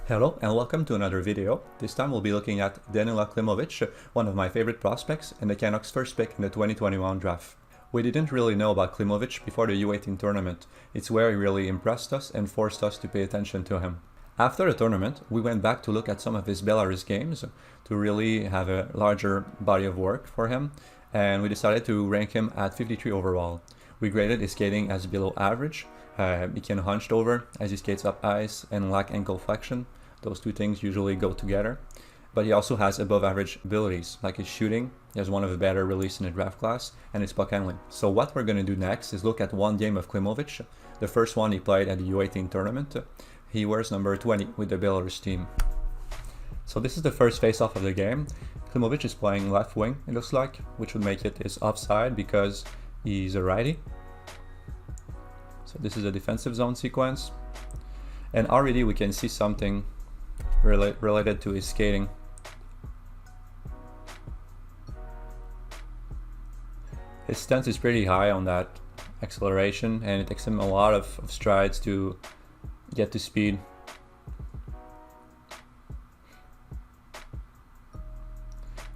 Hello and welcome to another video. This time we'll be looking at Danila Klimovich, one of my favorite prospects and the Canucks' first pick in the 2021 draft. We didn't really know about Klimovich before the U18 tournament. It's where he really impressed us and forced us to pay attention to him. After the tournament, we went back to look at some of his Belarus games to really have a larger body of work for him, and we decided to rank him at 53 overall. We graded his skating as below average. He can hunched over as he skates up ice and lack ankle flexion. Those two things usually go together. But he also has above average abilities, like his shooting. He has one of the better release in the draft class, and his puck handling. So what we're going to do next is look at one game of Klimovich, the first one he played at the U18 tournament. He wears number 20 with the Belarus team. So this is the first face-off of the game. Klimovich is playing left wing, it looks like, which would make it his offside because he's a righty. So this is a defensive zone sequence. And already we can see something related to his skating. His stance is pretty high on that acceleration, and it takes him a lot of strides to get to speed.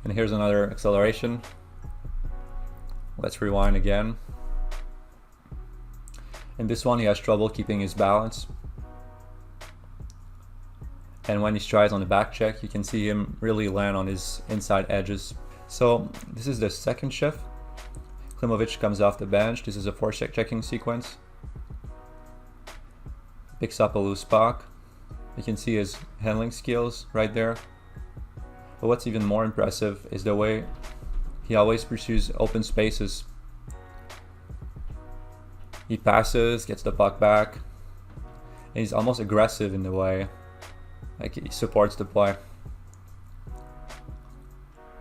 And here's another acceleration. Let's rewind again. In this one he has trouble keeping his balance. And when he strides on the back check, you can see him really land on his inside edges. So this is the second shift. Klimovich comes off the bench. This is a forecheck checking sequence. Picks up a loose puck. You can see his handling skills right there. But what's even more impressive is the way he always pursues open spaces. He passes, gets the puck back, and he's almost aggressive in the way. Like he supports the play.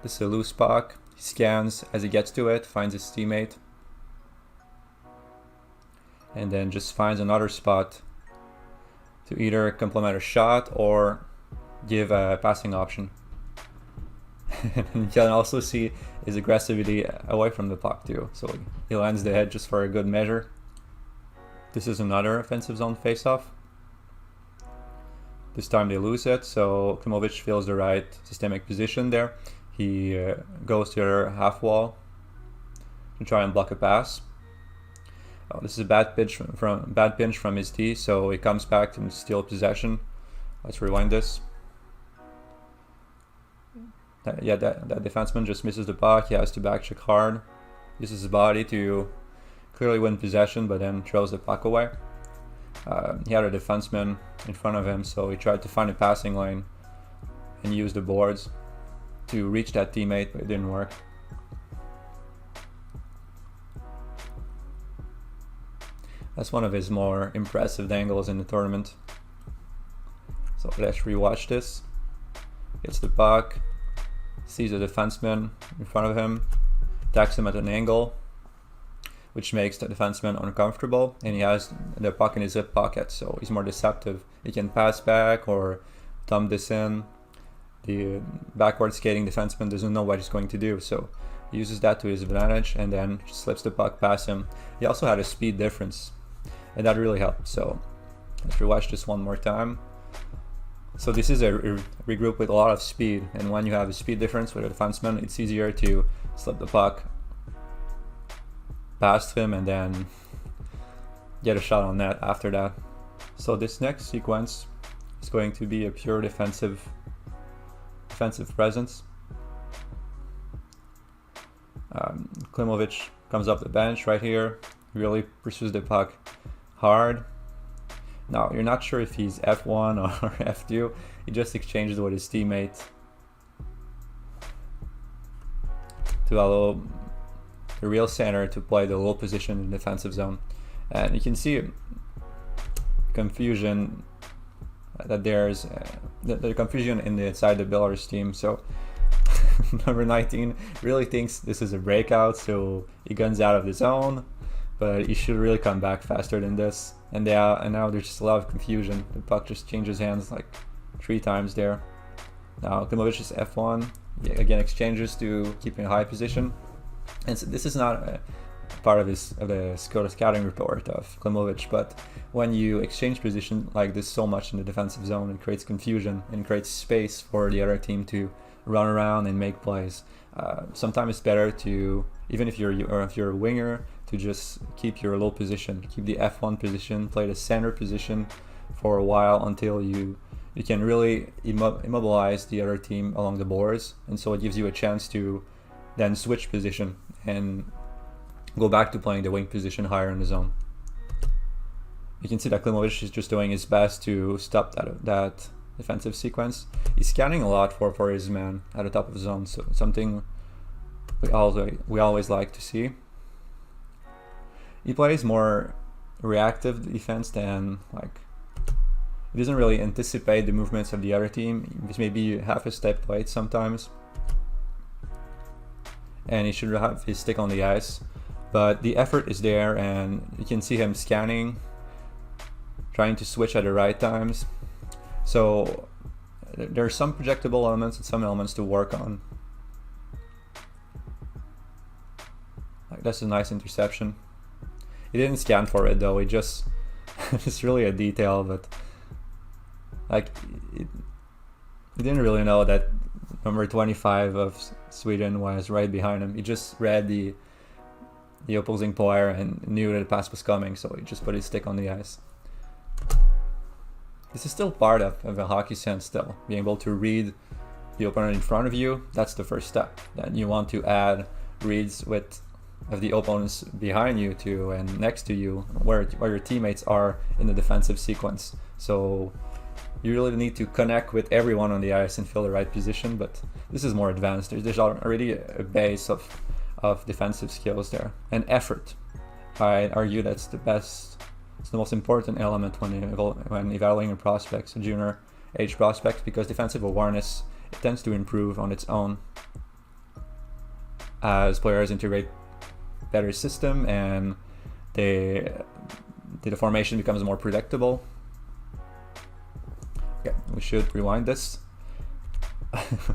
This is a loose puck. He scans as he gets to it, finds his teammate, and then just finds another spot to either complement a shot or give a passing option. And you can also see his aggressivity away from the puck too. So he lands the head just for a good measure. This is another offensive zone face-off. This time they lose it, so Klimovich feels the right systemic position there. He goes to the other half wall to try and block a pass. This is a bad pinch from his D, so he comes back to steal possession. Let's rewind this. That defenseman just misses the puck. He has to back check hard. Uses his body to clearly win possession, but then throws the puck away. He had a defenseman in front of him, so he tried to find a passing lane and use the boards to reach that teammate, but it didn't work. That's one of his more impressive dangles in the tournament. So let's rewatch this. Gets the puck, sees a defenseman in front of him, attacks him at an angle, which makes the defenseman uncomfortable, and he has the puck in his hip pocket, so he's more deceptive. He can pass back or thumb this in. The backward skating defenseman doesn't know what he's going to do, so he uses that to his advantage and then slips the puck past him. He also had a speed difference, and that really helped. So let's rewatch this one more time. So this is a regroup with a lot of speed, and when you have a speed difference with a defenseman, it's easier to slip the puck past him and then get a shot on net after that. So this next sequence is going to be a pure defensive presence. Klimovich comes off the bench right here, really pursues the puck hard. Now you're not sure if he's F1 or F2. He just exchanges with his teammate to allow the real center to play the low position in the defensive zone. And you can see confusion that there's the confusion inside the Belarus team. So number 19 really thinks this is a breakout, so he guns out of the zone, but he should really come back faster than this. And now there's just a lot of confusion. The puck just changes hands like 3 times there. Now Klimovich is F1, again exchanges to keep in a high position. And so this is not part of the scouting report of Klimovich, but when you exchange position like this so much in the defensive zone, it creates confusion and creates space for the other team to run around and make plays. Sometimes it's better to, even if you're a winger, to just keep your low position, keep the F1 position, play the center position for a while until you can really immobilize the other team along the boards, and so it gives you a chance to then switch position and go back to playing the wing position higher in the zone. You can see that Klimovich is just doing his best to stop that defensive sequence. He's scanning a lot for his man at the top of the zone, so something we always like to see. He plays more reactive defense than he doesn't really anticipate the movements of the other team. He's maybe half a step late sometimes, and he should have his stick on the ice. But the effort is there, and you can see him scanning, trying to switch at the right times. So there are some projectable elements and some elements to work on. That's a nice interception. He didn't scan for it though. He just it's really a detail, but he didn't really know that number 25 of Sweden was right behind him. He just read the opposing player and knew that the pass was coming, so he just put his stick on the ice. This is still part of a hockey sense still. Being able to read the opponent in front of you, that's the first step. Then you want to add reads of the opponents behind you too and next to you, where your teammates are in the defensive sequence. So you really need to connect with everyone on the ice and fill the right position, but this is more advanced. There's already a base of defensive skills there, and effort. I'd argue that's the best, it's the most important element when evaluating a prospects, a junior age prospects, because defensive awareness, it tends to improve on its own as players integrate better system and the formation becomes more predictable. Okay, we should rewind this.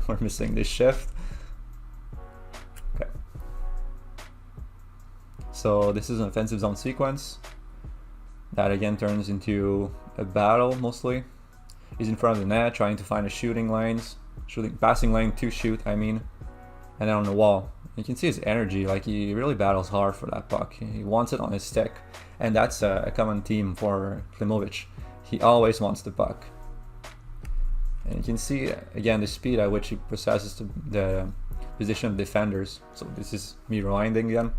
We're missing this shift. Okay. So this is an offensive zone sequence that again turns into a battle mostly. He's in front of the net trying to find a passing lane to shoot, and then on the wall. You can see his energy, he really battles hard for that puck. He wants it on his stick, and that's a common theme for Klimovich. He always wants the puck. And you can see again the speed at which he possesses the position of defenders. So this is me rewinding again.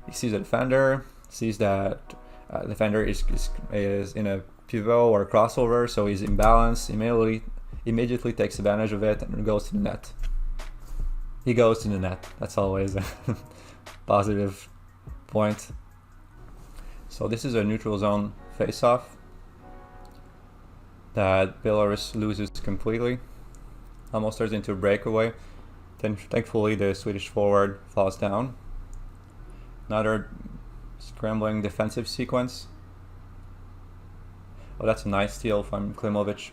He sees a defender, sees that the defender is in a pivot or crossover, so he's imbalanced. Immediately takes advantage of it and goes to the net. He goes to the net. That's always a positive point. So this is a neutral zone face-off that Belarus loses completely. Almost turns into a breakaway. Then thankfully the Swedish forward falls down. Another scrambling defensive sequence. Oh, that's a nice steal from Klimovich.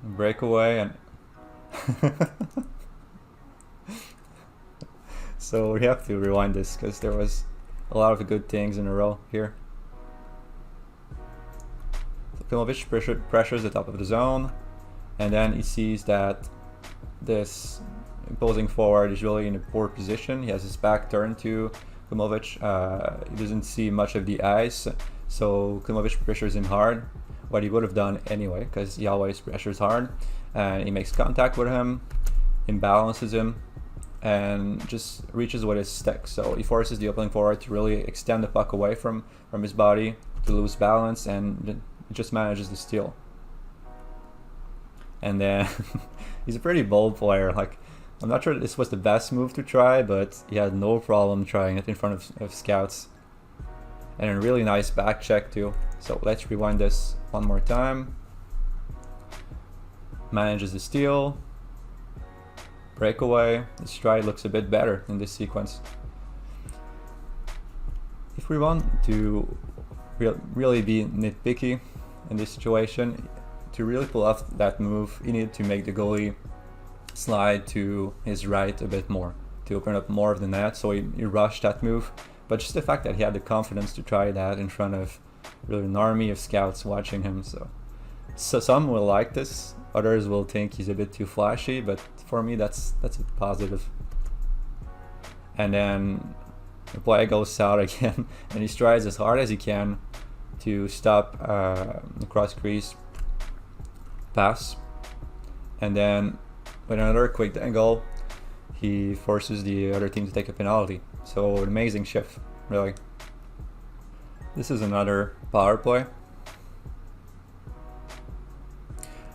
Breakaway and so we have to rewind this because there was a lot of good things in a row here. So Klimovich pressures the top of the zone, and then he sees that this opposing forward is really in a poor position. He has his back turned to Klimovich. He doesn't see much of the ice, so Klimovich pressures him hard, what he would have done anyway, because he always pressures hard. And he makes contact with him, imbalances him, and just reaches with his stick. So he forces the opening forward to really extend the puck away from his body, to lose balance, and it just manages to steal. And then he's a pretty bold player. I'm not sure this was the best move to try, but he had no problem trying it in front of scouts. And a really nice back check too. So let's rewind this one more time. Manages the steal. Breakaway. The stride looks a bit better in this sequence. If we want to really be nitpicky in this situation, to really pull off that move, you need to make the goalie slide to his right a bit more to open up more of the net, so he rushed that move. But just the fact that he had the confidence to try that in front of really an army of scouts watching him. So some will like this, others will think he's a bit too flashy, but for me that's a positive. And then the play goes south again, and he strides as hard as he can to stop the cross crease pass. And then with another quick dangle, he forces the other team to take a penalty. So an amazing shift, really. This is another power play.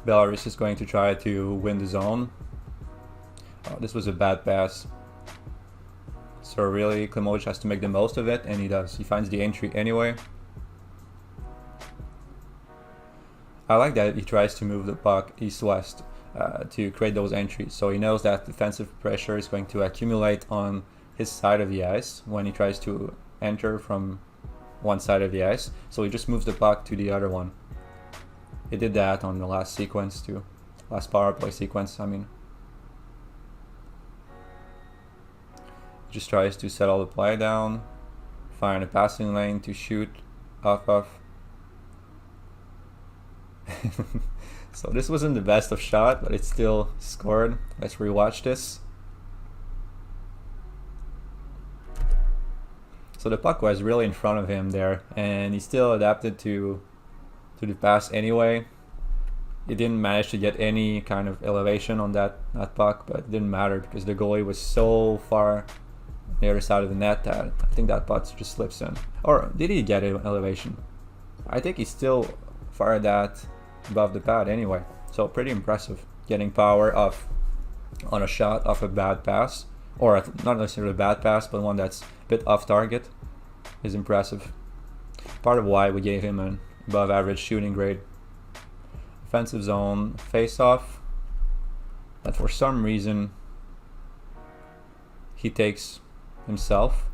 Belarus is going to try to win the zone. Oh, this was a bad pass. So really, Klimovich has to make the most of it, and he does. He finds the entry anyway. I like that he tries to move the puck east-west to create those entries. So he knows that defensive pressure is going to accumulate on his side of the ice when he tries to enter from one side of the ice. So he just moves the puck to the other one. He did that on the last sequence too. Last power play sequence, I mean. Just tries to settle the play down, find a passing lane to shoot off of. So this wasn't the best of shot, but it still scored. Let's rewatch this. So the puck was really in front of him there, and he still adapted to the pass anyway. He didn't manage to get any kind of elevation on that puck, but it didn't matter because the goalie was so far on the other side of the net that I think that puck just slips in. Or did he get an elevation? I think he still fired that above the pad anyway. So pretty impressive, getting power off on a shot off a bad pass, or not necessarily a bad pass, but one that's a bit off target is impressive. Part of why we gave him an above average shooting grade. Offensive zone face-off that for some reason he takes himself.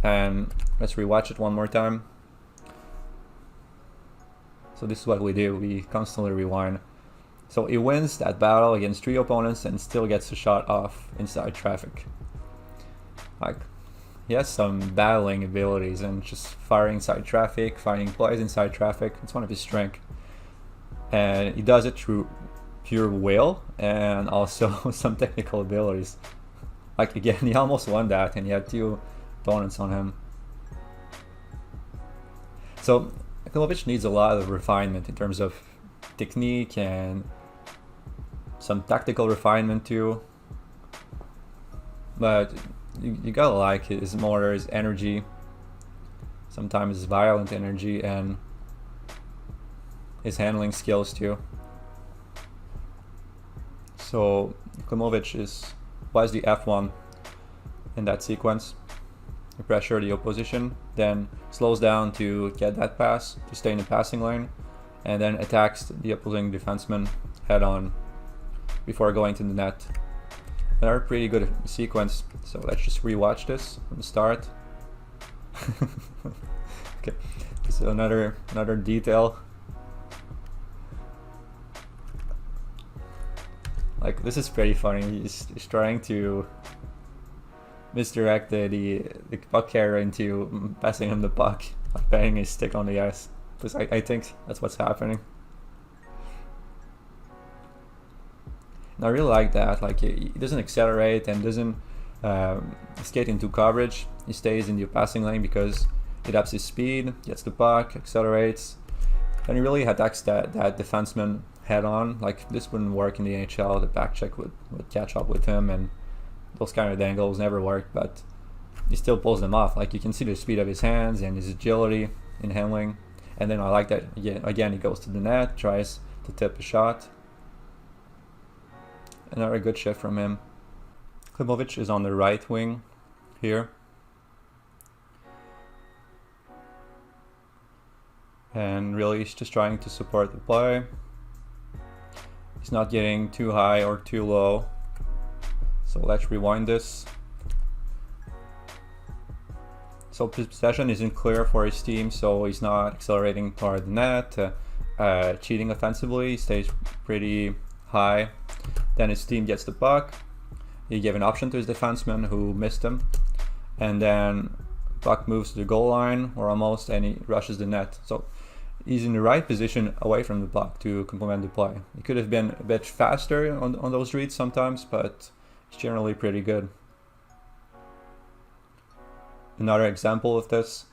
And let's rewatch it one more time. So this is what we do, we constantly rewind. So he wins that battle against 3 opponents and still gets a shot off inside traffic. Like, he has some battling abilities and just firing inside traffic, finding plays inside traffic. It's one of his strengths. And he does it through pure will and also some technical abilities. Like again, he almost won that and he had 2 opponents on him. So Klimovich needs a lot of refinement in terms of technique and some tactical refinement too. But you gotta like his motor, his energy, sometimes his violent energy, and his handling skills too. So Klimovich was the F1 in that sequence. He pressures the opposition, then slows down to get that pass, to stay in the passing lane, and then attacks the opposing defenseman head on before going to the net. Another pretty good sequence, so let's just rewatch this from the start. Okay, so another detail. Like, this is pretty funny. He's trying to misdirect the puck carrier into passing him the puck, like banging his stick on the ice. Because I think that's what's happening. And I really like that. Like, he doesn't accelerate and doesn't skate into coverage. He stays in the passing lane because it ups his speed, gets the puck, accelerates, and he really attacks that defenseman head on. Like, this wouldn't work in the NHL. The back check would catch up with him, and those kind of dangles never work, but he still pulls them off. Like, you can see the speed of his hands and his agility in handling. And then I like that again he goes to the net, tries to tip a shot. Another good shift from him. Klimovich is on the right wing here. And really he's just trying to support the play. He's not getting too high or too low. So let's rewind this. So possession isn't clear for his team, so he's not accelerating toward the net, cheating offensively. He stays pretty high. Then his team gets the puck, He gave an option to his defenseman who missed him, and then puck moves to the goal line or almost, and he rushes the net. So he's in the right position away from the puck to complement the play. He could have been a bit faster on those reads sometimes, but it's generally pretty good. Another example of this,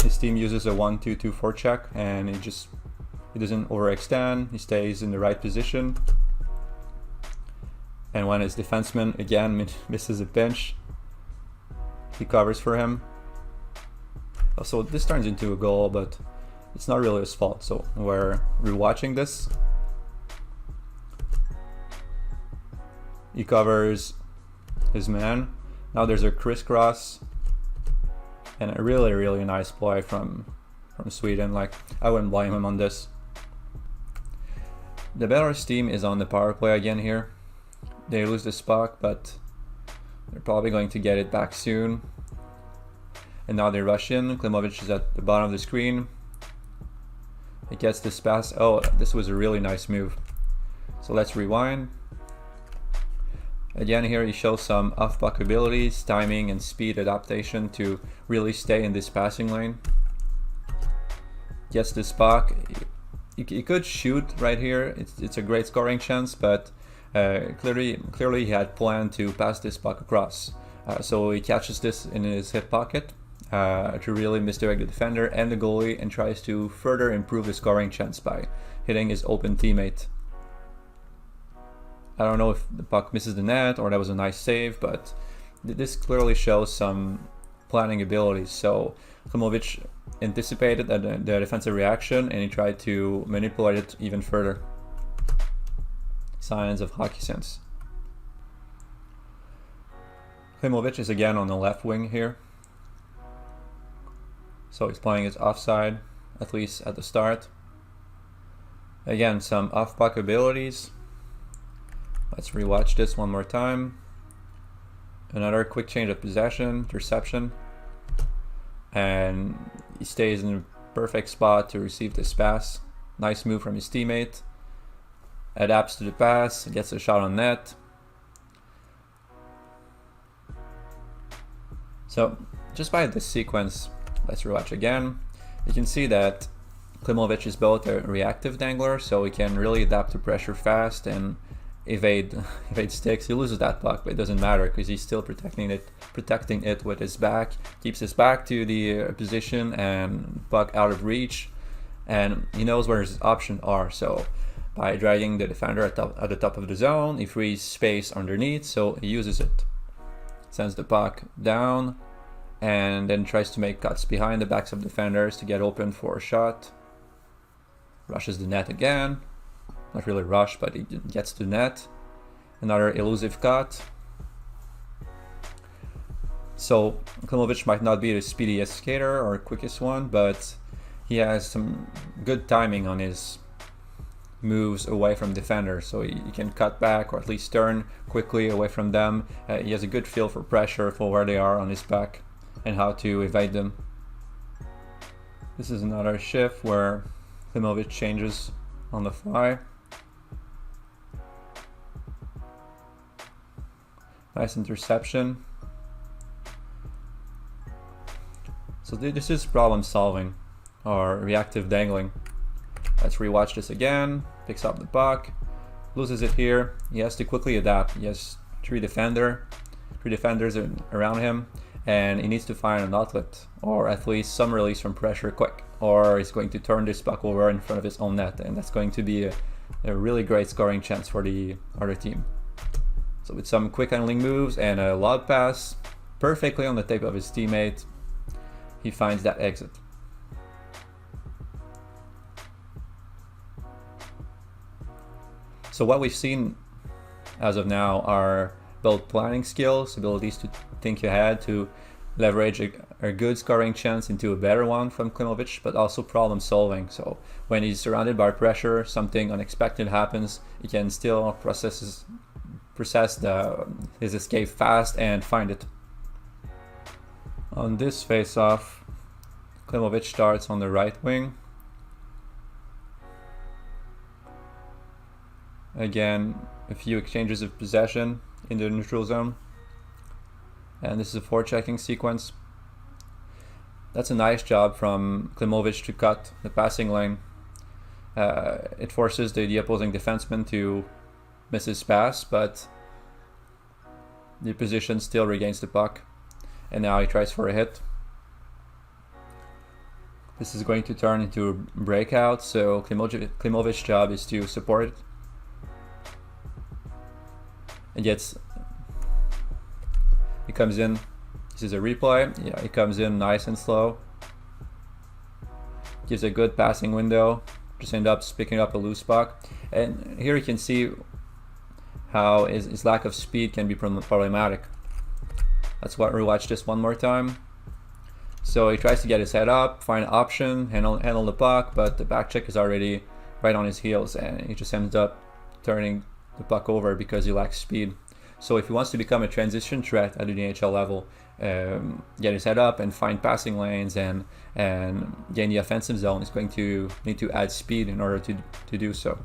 his team uses a 1-2-2 forecheck, and he doesn't overextend. He stays in the right position, and when his defenseman again misses a pinch, he covers for him. So this turns into a goal, but it's not really his fault. So we're rewatching this. He covers his man. Now there's a crisscross, and a really nice play from Sweden. Like, I wouldn't blame him on this. The Belarus team is on the power play again here. They lose this puck, but they're probably going to get it back soon. And now they rush in. Klimovich is at the bottom of the screen. He gets this pass. Oh, this was a really nice move. So let's rewind. Again here he shows some off-puck abilities, timing and speed adaptation to really stay in this passing lane. Gets this puck. He could shoot right here. It's a great scoring chance, but clearly he had planned to pass this puck across. So he catches this in his hip pocket to really misdirect the defender and the goalie, and tries to further improve the scoring chance by hitting his open teammate. I don't know if the puck misses the net or that was a nice save, but this clearly shows some planning abilities. So Klimovich anticipated the defensive reaction, and he tried to manipulate it even further. Signs of hockey sense. Klimovich is again on the left wing here. So he's playing his offside, at least at the start. Again, some off-puck abilities. Let's rewatch this one more time. Another quick change of possession, interception. And he stays in the perfect spot to receive this pass. Nice move from his teammate. Adapts to the pass, gets a shot on net. So just by this sequence, let's rewatch again. You can see that Klimovich is both a reactive dangler, so he can really adapt to pressure fast and evade sticks. He loses that puck, but it doesn't matter because he's still protecting it with his back. Keeps his back to the position and puck out of reach, and he knows where his options are. So by dragging the defender at the top of the zone, he frees space underneath, so he uses it. Sends the puck down, and then tries to make cuts behind the backs of defenders to get open for a shot. Rushes the net again. Not really rush, but he gets to net. Another elusive cut. So Klimovich might not be the speediest skater or quickest one, but he has some good timing on his moves away from defenders, so he can cut back or at least turn quickly away from them. He has a good feel for pressure, for where they are on his back and how to evade them. This is another shift where Klimovich changes on the fly. Nice interception. So this is problem solving or reactive dangling. Let's rewatch this again. Picks up the puck, loses it here. He has to quickly adapt. He has three defenders around him, and he needs to find an outlet or at least some release from pressure quick, or he's going to turn this puck over in front of his own net, and that's going to be a really great scoring chance for the other team. So with some quick handling moves and a lob pass perfectly on the tape of his teammate, he finds that exit. So what we've seen as of now are both planning skills, abilities to think ahead, to leverage a good scoring chance into a better one from Klimovich, but also problem solving. So when he's surrounded by pressure, something unexpected happens, he can still process his escape fast and find it. On this face-off, Klimovich starts on the right wing. Again, a few exchanges of possession in the neutral zone. And this is a forechecking sequence. That's a nice job from Klimovich to cut the passing lane. It forces the opposing defenseman to miss his pass, but the position still regains the puck. And now he tries for a hit. This is going to turn into a breakout, so Klimovich's job is to support it. He comes in. This is a replay. Yeah, he comes in nice and slow. Gives a good passing window. Just end up picking up a loose puck. And here you can see how his lack of speed can be problematic. Let's rewatch this one more time. So he tries to get his head up, find an option, handle the puck, but the back check is already right on his heels, and he just ends up turning the puck over because he lacks speed. So if he wants to become a transition threat at the NHL level, get his head up and find passing lanes and gain the offensive zone, he's going to need to add speed in order to do so.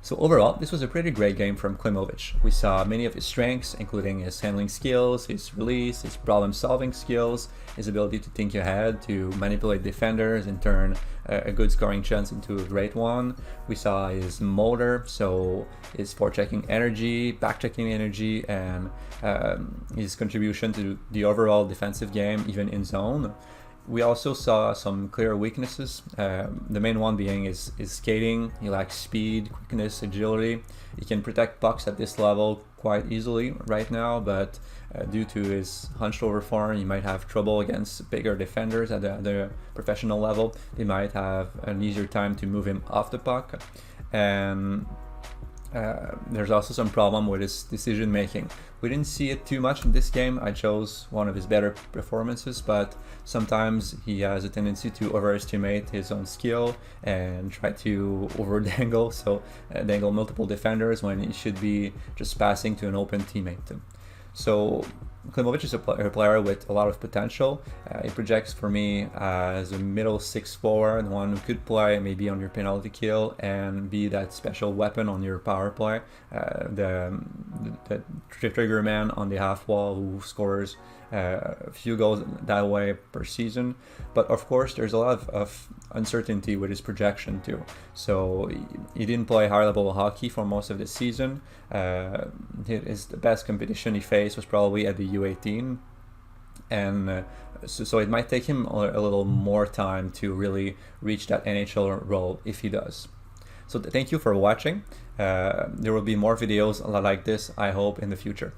So overall, this was a pretty great game from Klimovich. We saw many of his strengths, including his handling skills, his release, his problem-solving skills, his ability to think ahead, to manipulate defenders and turn a good scoring chance into a great one. We saw his motor, so his forechecking energy, backchecking energy, and his contribution to the overall defensive game, even in zone. We also saw some clear weaknesses, the main one being his skating. He lacks speed, quickness, agility. He can protect pucks at this level quite easily right now, but due to his hunched over form, he might have trouble against bigger defenders at the professional level. They might have an easier time to move him off the puck. And there's also some problem with his decision making. We didn't see it too much in this game. I chose one of his better performances, but sometimes he has a tendency to overestimate his own skill and try to over dangle, so dangle multiple defenders when he should be just passing to an open teammate. So Klimovich is a player with a lot of potential. He projects for me as a middle six forward, one who could play maybe on your penalty kill and be that special weapon on your power play, the trigger man on the half wall who scores a few goals that way per season. But of course, there's a lot of uncertainty with his projection too. So he didn't play high level hockey for most of the season. The best competition he faced was probably at the U18, and so it might take him a little more time to really reach that NHL role if he does. So thank you for watching. There will be more videos like this, I hope, in the future.